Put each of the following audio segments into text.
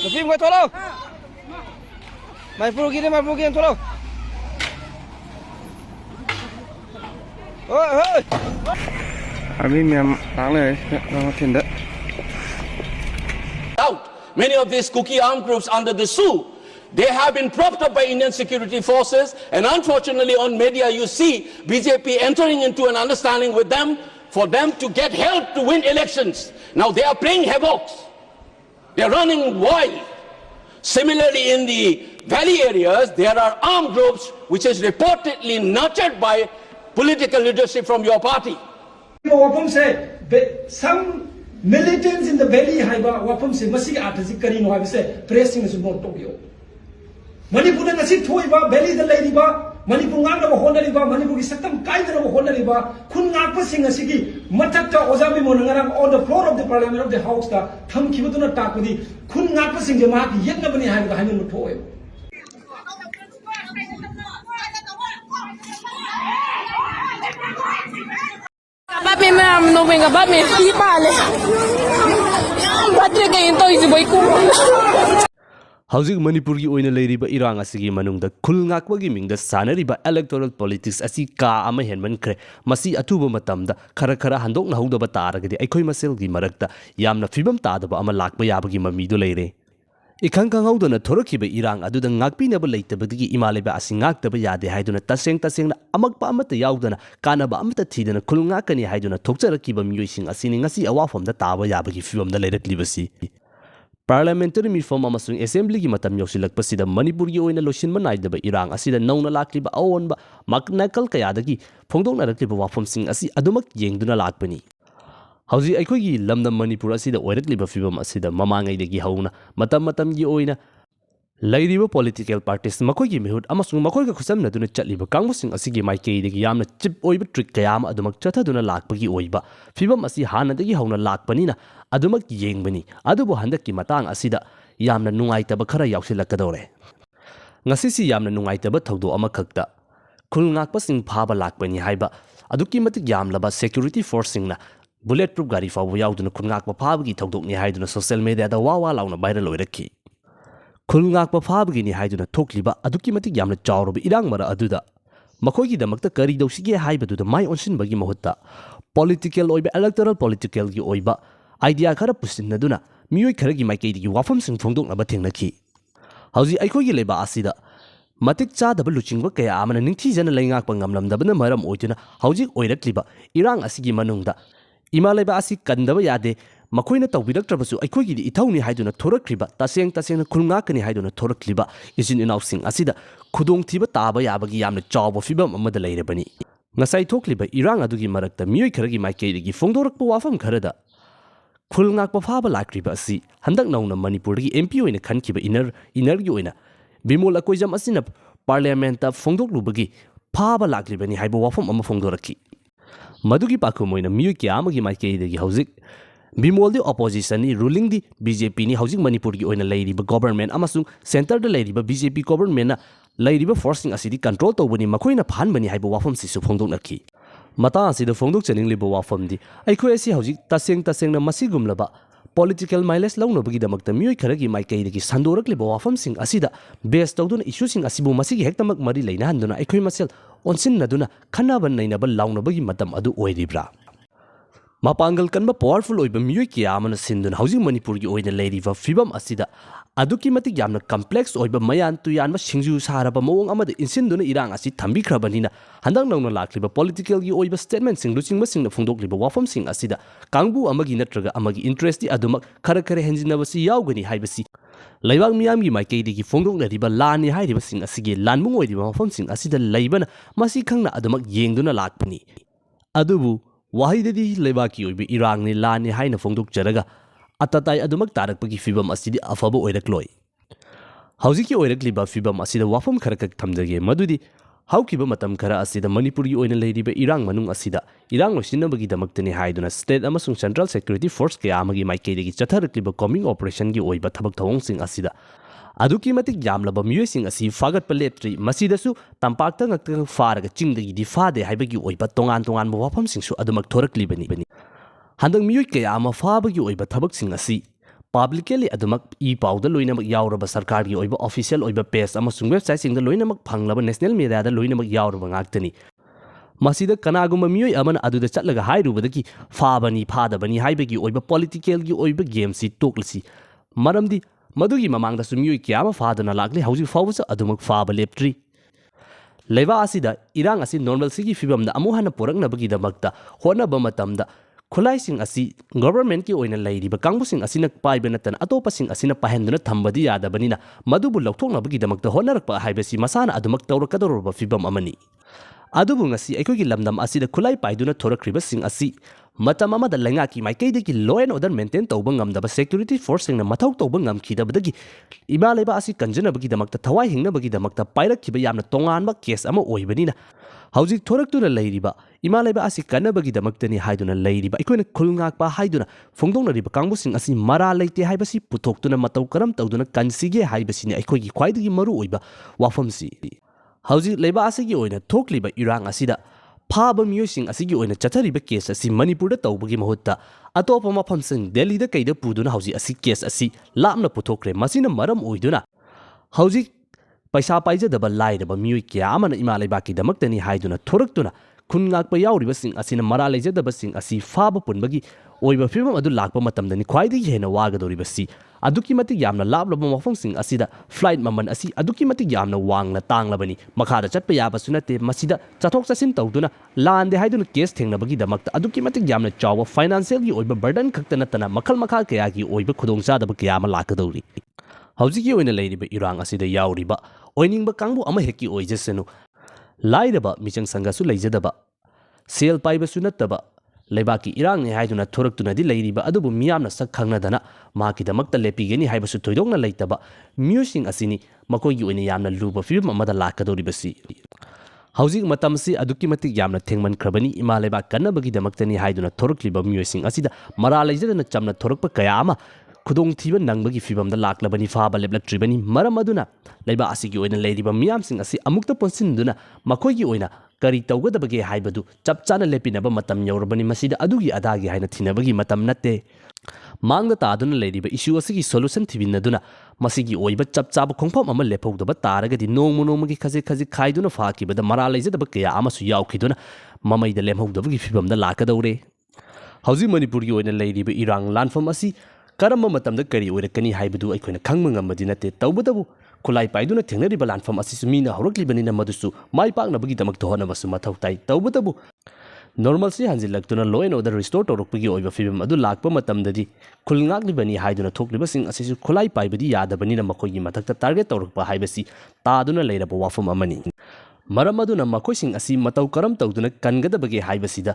phim coi thôi đâu Manipur kia thôi đâu ôi ôi Abi mem tang le thin đấy out many of these cookie armed groups under the SU. They have been propped up by Indian security forces, and unfortunately on media you see BJP entering into an understanding with them for them to get help to win elections. Now they are playing havoc. They are running wild. Similarly in the valley areas there are armed groups which is reportedly nurtured by political leadership from your party. Some militants in the valley haiba wapam se masi artisi kari no habi se pressing is not to you. Manipur na si thoi ba valley the lady ba Manipur ngam na hona riba Manipur ki saktam kai na hona riba khun ngak pa sing asigi matak ta ozabi mon ngarang on the floor of the parliament of the house ta tham khibuduna takudi khun ngak pa sing je ma ki yekna bani haiba haimen no thoi Ba't may nung nga ba't may pale? Ba't kayo ito isibay ko? Housing Manipuri oina leiriba irang asigi manungda Khul Ngakpagi Mingda sanariba electoral politics asi ka ama henman kre masi atuba matamda khara handok na hudaba taragadi aikhoi masel gi marakta yamna fibam tadaba ama lakba yabagi mamidu leire Ikhang kangaudana thorakiba irang aduda ngakpinaba leitabadigi imaleba asi ngaktaba yade haiduna taseng na amagpa amata yaudana kanaba amata thidana Khul Ngakani haiduna thokcharakiba miyoi asini ngasi awafamda taba yabagi fibamda leiraklibasi Parliamentary Reform amasung Assembly gi matam yausilakpasida Manipur gi oina losinma naidaba irang asida nauna lakliba awonba maknakal kayadagi phongdoknarakliba wafamsing asi adumak yengduna lakpani Hauji aikogi lamda Manipur asida oirakliba fibam asida mamangaidagi hauna matam gi oina lairiba political parties makoigi mihut amasung makoiga khusamna duna chatliba kangmusing asigi maikeidagi yamna chip oiba trick kayama adumak chathaduna lakpagi oiba fibam asi hanadagi hauna lakpanina adumak yengbani adubu handakki matang asida yamna nungaitaba khara yausilakadore ngasisi yamna nungaitaba thawdo amakhakta Khul Ngakpasing phaba lakpani haiba aduki matik yamlaba security forcing na bulletproof gari fawu yauduna Khul Ngakpa phabagi thawdokni haiduna social media da wawa launa viral oirakhi Khul Ngakpa phabagi ni haiduna thokliba aduki matik yamna chawroba irang mara aduda makoigi damakta kari dosige haibaduda mai onsinbagi mahutta political oiba electoral political gi oiba idea khara pusinnaduna miyoi kharagi maikeidigi wafam sing phongdoknaba thengnakhi hauji aikogi leba asida matik chadaba luchingba kaya amana ningthijana leingakpa ngamlamdabana maram oituna hauji oirakliba irang asigi manungda imaleba asi kandaba yade makoina tawbiraktrabasu aikogi ithawni haiduna thorakriba taseng Khul Ngakani haiduna thorakliba isin inausing asida khudong thiba taba yabagi yamna chawba fibam amada leirebani ngasai thokliba irang adugi marakta miyoi kharagi maikeidigi phongdorakpa wafam kharada Khul Ngakpa phaba lakriba asi handak nauna Manipur gi MP oina khankiba inner gi oina bimol akoijam asina parliament ta phongdoklubagi phaba lakribani haiba wafam ama phongdorakhi madugi pakhu moina miyoi kyamagi maikeidagi hauzik bimol di opposition ni ruling di BJP ni hauzik Manipur gi oina leiriba government amasung center da leiriba BJP government na leiriba forcing asidi control tawbani makoina phanbani haiba wafam si su phongdoknakhi mata asida phongdok chaningliba wafamdi aikhoi asi hauzik taseng na masigumlaba political mileage launabagi damakta miyoi kharagi maikeidagi sandorakliba wafamsing asida base tawduna issue sing asibu masigi hektamak mari leina handuna aikhoi masel onsinnaduna khanaban nainaba launabagi matam adu oiribra mapangal kanba powerful oiba miyoi kya amana sinduna hauzik Manipur gi oina leiriba fibam asida aduki matik yamna complex oiba mayan tuyanba singju saraba mawong amada insinduna irang asi thambikhrabanina handang nauna lakliba political gi oiba statement sing luchingba singna phongdokliba wafam sing asida kangbu amagi natraga amagi interest di adumak khara henjinabasi yaugani haibasi laibak miyam gi maikeidigi phongdoknariba lani hairiba sing asigi lanmung oidiba wafam sing asida laibana masi khangna adumak yengduna lakpani adubu wahidadi laibaki oiba irang ni lani haina phongdokjaraga atatai adumak tarakpagi fibam asidi afaba oirakloi hauziki oirakliba fibam asida wafam kharakak thamjage madudi haukiba matam khara asida Manipur gi oina leiriba irang manung asida irang losinabagi damaktani haiduna state amasung central security force kaya amagi maikeidagi chatharakliba combing operation gi oiba thabak thawong sing asida aduki matik yamlaba miyoi sing asi fagat paletri masidasu tampakta ngakta faraga chingdagi di fade haibagi oiba tongan wafam sing su adumak thoraklibani handang miyoi kaya ama fabagi oiba thabak sing asi publicly adumak e pawda loinamak yauraba sarkargi oiba official oiba page amasung website singda loinamak phanglaba national media da loinamak yauraba ngaktani masida kanaguma miyoi amana aduda chatlaga hairubadagi fabani phadabani haibagi oiba political gi oiba game si toklasi maramdi madugi mamangda sumiyoi kyama fadana lagli hauji fawsa adumak faba leptri leba asida irang asi normal sigi fibamda amuhana poraknabagi damakta honaba matamda khulaising asi government ki oina lairiba kangbusing asina paiba natana atopasing asina pahenduna thambadi yadabanina madubu lokthoknabagi damakta honarakpa haibasi masana adumak tawrakadoroba fibam amani adubu ngasi aikogi lamdam asida khulai paiduna thorakribasing asi matam amada lengaki maikaidagi law and order maintain tawba ngamdaba security force singna mathau tawba ngamkhidabadagi ima leba asi kanjanabagi damakta thawai hingnabagi damakta pairakhiba yamna tonganba case ama oibanina hauji thoraktuna leiriba ima leba asi kanabagi damaktani haiduna leiriba ikoina khulngakpa haiduna phongdongnariba kangbusing asi mara leite haibasi putoktuna matau karam tawduna kansige haibasini aikogi khwaidagi maru oiba wafamsi hauji leba asigi oina thokliba irang asida phaba miyosing asigi oina chathariba case asi manipurda tawbagi mahutta atopa mafamsing delhi da kaida puduna hauji asi case asi lamna puthokre masina maram oiduna hauji paisa paijadaba lairaba miyoi kya amana ima leibaki damaktani haiduna thoraktuna khungakpa yauribasing asina mara leijadabasing asi faba punbagi oiba fibam adu lakpa matamdani khwaidagi hena wagadoribasi aduki matik yamna lablaba mafamsing asida flight maman asi aduki matik yamna wangna tanglabani makhada chatpa yabasu nate masida chathok chasin tawduna lande haiduna case thengnabagi damakta aduki matik yamna chawa financial gi oiba burden khakta natana makhal makha kaya gi oiba khudongchadaba kya ama lakadori hauji oina leiriba irang asida yauriba oiningba kangbu ama heki oijasenu lairaba michang sangasu leijadaba sel paibasu nataba leibaki irang ni haiduna thoraktuna di leiriba adubu miyamna sak khangnadana maki damakta lepigeni haibasu thoidongna leitaba musing asini makogi oina yamna luba fibam amada lakadoribasi hauji matamsi aduki matik yamna thengman khrabani ima leiba kanabagi damaktani haiduna thorakliba musing asida mara leijadana chamna thorakpa kaya ama khudong thiba nangbagi fibamda laklabani faba leplattribani maram aduna leiba asigi oina leiriba miyamsing asi amukta ponsinduna makogi oina kari tawgadabage haibadu chapchana lepinaba matam yaurabani masida adugi adagi haina thinabagi matam natte mangda taaduna leiriba issue asigi solution thibinaduna masigi oiba chapchaba khongpham ama lephogdaba taragadi nongmonongmagi khaje khaje khaiduna fakibada mara leijadaba kaya amasu yaukhiduna mamaida lemhogdabagi fibamda lakadawre hauji manipurgi oina leiriba irang lanfam asi karamba matamda kari oirakani haibadu aikoina khangma ngamadi nate tawbadabu khulai paiduna thengnariba lanfam asisu mina hauraklibanina madusu mai paknabagi damakta honabasu mathau tai tawbadabu normal si hanjilaktuna law and order restore torokpagi oiba fibam adu lakpa matamdadi khulngaklibani haiduna thoklibasing asisu khulai paibadi yadabanina makoigi mathakta target torokpa haibasi taaduna leiraba wafam amani maram aduna makoising asi matau karam tawduna kangadabage haibasida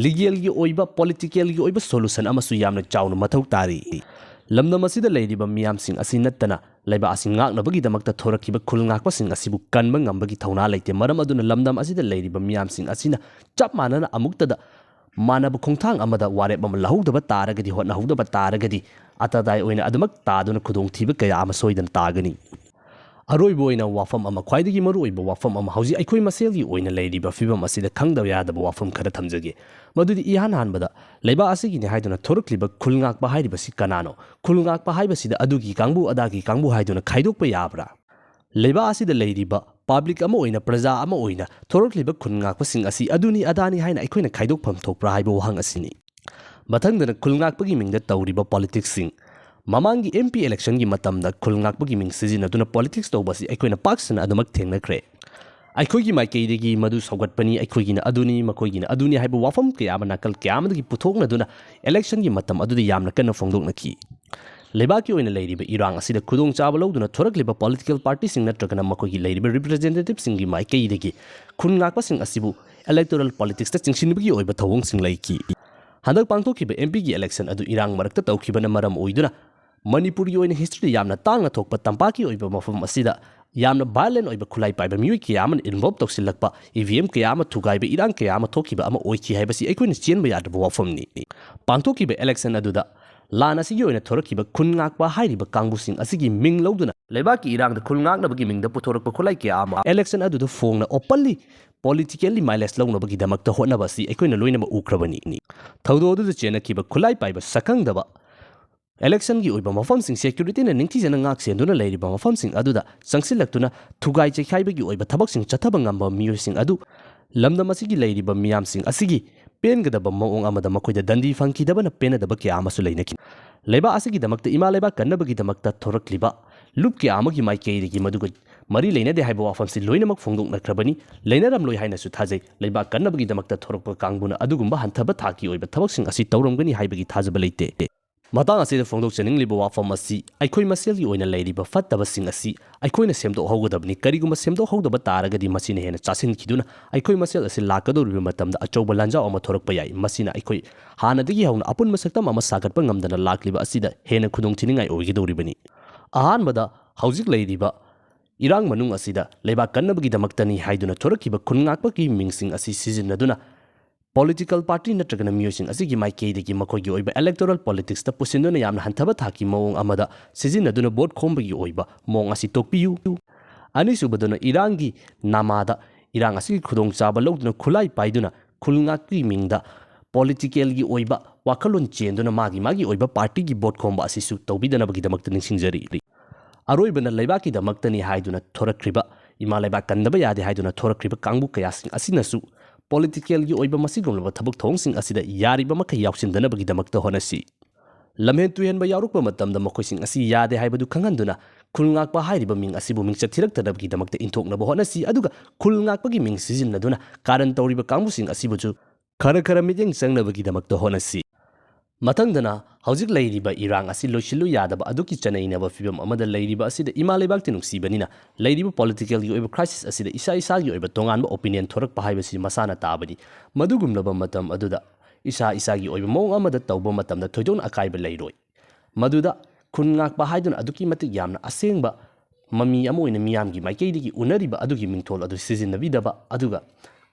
legal gi oiba political gi oiba solution amasu yamna chawna mathau tari lamna masida leiriba miyamsing asi nattana leiba asi ngaknabagi damakta thorakiba khulngakpasing asibu kanba ngambagi thauna leite maram aduna lamdam asida leiriba miyamsing asina chap manana amuktada manaba khongthang amada warep am lahudaba taragadi hotna hudaba taragadi atadai oina adumak taaduna khudong thiba kaya ama soidan tagani aroi boina wafam ama khwaidagi maru oiba wafam ama hauji aikhoi maselgi oina leiriba fibam asida khangdaw yadaba wafam khara thamjage madudi ihan hanbada leiba asigi ni haiduna thorukliba khulngakpa hairibasi kanano khulngakpa haibasida adugi kangbu adagi kangbu haiduna khaidokpa yabra leiba asida leiriba public ama oina praja ama oina thorukliba khulngakpasing asi aduni adani haina aikoina khaidokpham thokpra haiba wahang asini mathangdana khulngakpagi mingda tawriba politics sing mamangi MP election gi matamda khulngakpagi ming sijinaduna politics tawbasi aikoina paksana adumak thengnakre aikoigi maikeidegi madu saugatpani aikoigina aduni makoigina aduni haiba wafam kya manakal kya amadagi puthoknaduna election gi matam adudi yamna kana fongdoknaki lebaki oina leiriba irang asida khudong chaba loduna thorakliba political party sing natragana makoigi leiriba representative singi maikeidegi khulngakpasing asibu electoral politics ta chingsinbagi oiba thawong sing laiki handak pangtokkiba MP gi election adu irang marakta tawkhibana maram oiduna Manipuri oina history yamna tangna thokpa tampaki oiba mafam asida yamna violent oiba khulai paiba miyoi kyaman involve toksilakpa EVM kyama thugaiba irang kyama thokiba ama oiki haibasi aikoina chenba yadaba wafamni pangtokkiba election aduda lana asigi oina thorakiba khulngakpa hairiba kangbusing asigi ming loduna leibaki irangda khulngaknabagi mingda puthorakpa khulai kyama election aduda fongna openly politically mileage lawnabagi damakta hotnabasi aikoina loinama ukrabani thawdo aduda chenakiba khulai paiba sakangdaba Election gi oiba mafamsing security na ningthijana ngak senduna leiriba mafamsing aduda changsilaktuna thugai chekhaiba gi oiba thabaksing chathaba ngamba miyosing adu lamdam asigi leiriba miyamsing asigi pengadaba maong amada makoida dandi fangkidabana penadaba kya amasu leinaki leiba asigi damakta ima leiba kannabagi damakta thorakliba lup kya amagi maikeirigi maduga mari leinade haiba wafamsi loinamak phongdoknakrabani leinaram loi haina su thajai leiba kannabagi damakta thorakpa kangbuna adugumba hanthaba thaki oiba thabaksing asi tawramgani haibagi thajaba leite matang asida phongdok cheningliba wafam asi aikhoi maselgi oina leiriba fattabasing asi aikoina semdok hogodabni kariguma semdok hodaba taragadi masina hena chasin khiduna aikoi masel asi lakadoriba matamda achouba lanjao ama thorakpa yai masina aikoi hanadagi hauna apun masaktam ama sagatpa ngamdana lakliba asida hena khudong thiningai oigidoribani ahanbada haujik leiriba irang manung asida leiba kannabagi damaktani haiduna thorakiba khungakpagi mingsing asi sijinnaduna political party natragana miyosing asigi maikeidagi makogi oiba electoral politics ta pusinduna yamna hanthaba thaki maong amada sijinnaduna vote khombagi oiba mong asi tokpiyu anisubaduna irangi namada irang asigi khudong chaba loduna khulai paiduna khulngakpi mingda political gi oiba wakalon chenduna magi oiba party gi vote khomba asisu tobidana bagi damakta ningsingjari aroibana leibaki damaktani haiduna thorakriba ima leiba kandaba yade haiduna thorakriba kangbu kayasing asinasu political gi oiba masigumlaba thabuk thongsing asida yariba makai yauksindanabagi damakta honasi lamhen tuhenba yarukpa matamda makoising asi yade haibadu khanganduna khulngakpa hairiba ming asibu ming chathiraktanabagi damakta inthoknaba honasi aduga khulngakpagi ming sijinnaduna karan tawriba kangmusing asibuchu khara miteng changnabagi damakta honasi matangdana haujik leiriba irang asi loisilu yadaba aduki chanainaba fibam amada leiriba asida ima leibakti nungsibanina leiriba political gi oiba crisis asida isa gi oiba tonganba opinion thorakpa haibasi masana tabani madugumlaba matam aduda isa gi oiba mong amada tawba matamda thoidon akaiba leiroi maduda khungakpa haiduna aduki matik yamna asengba mami amoina miyamgi maikeidigi unariba adugi mingthol adu sijinnabidaba aduga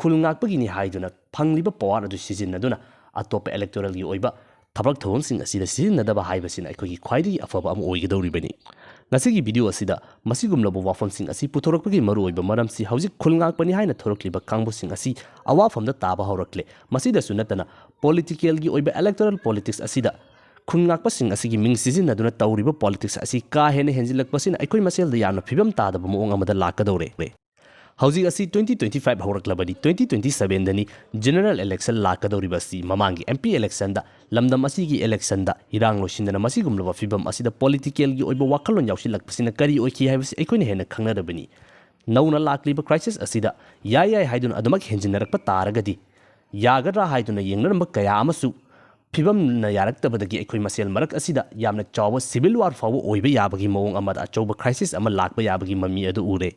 khulngakpagi ni haiduna phangliba power adu sijinnaduna atopa electoral gi oiba tabrak thawonsing asida sijinnadaba haibasina aikogi khwaidigi afaba am oigidoribani ngasigi video asida masigumlabo wafamsing asi puthorakpagi maru oiba maramsi haujik khulngakpani haina thorokliba kangbusing asi awafamda taba horakle masida sunatana political gi oiba electoral politics asida khulngakpasing asigi ming sijinnaduna tawriba politics asi ka hena henjilakpasina aikoi maselda yamna phibam tadaba moong amada lakadore Hauji asi 2025 horaklabadi 2027 dani general election lakadoribasi mamangi MP election da lamdam asigi election da irang losindana masigumlaba fibam asida political gi oiba wakalon yausilakpasina kari oiki haibasi aikoina hena khangnarabani nauna lakliba crisis asida yai haidun adumak henjinarakpa taragadi yagadra haiduna yengnaramba kaya amasu fibam na yaraktabadagi aikoi masel marak asida yamna chawa civil war fawo oiba yabagi moong amada achouba crisis ama lakba yabagi mami adu ure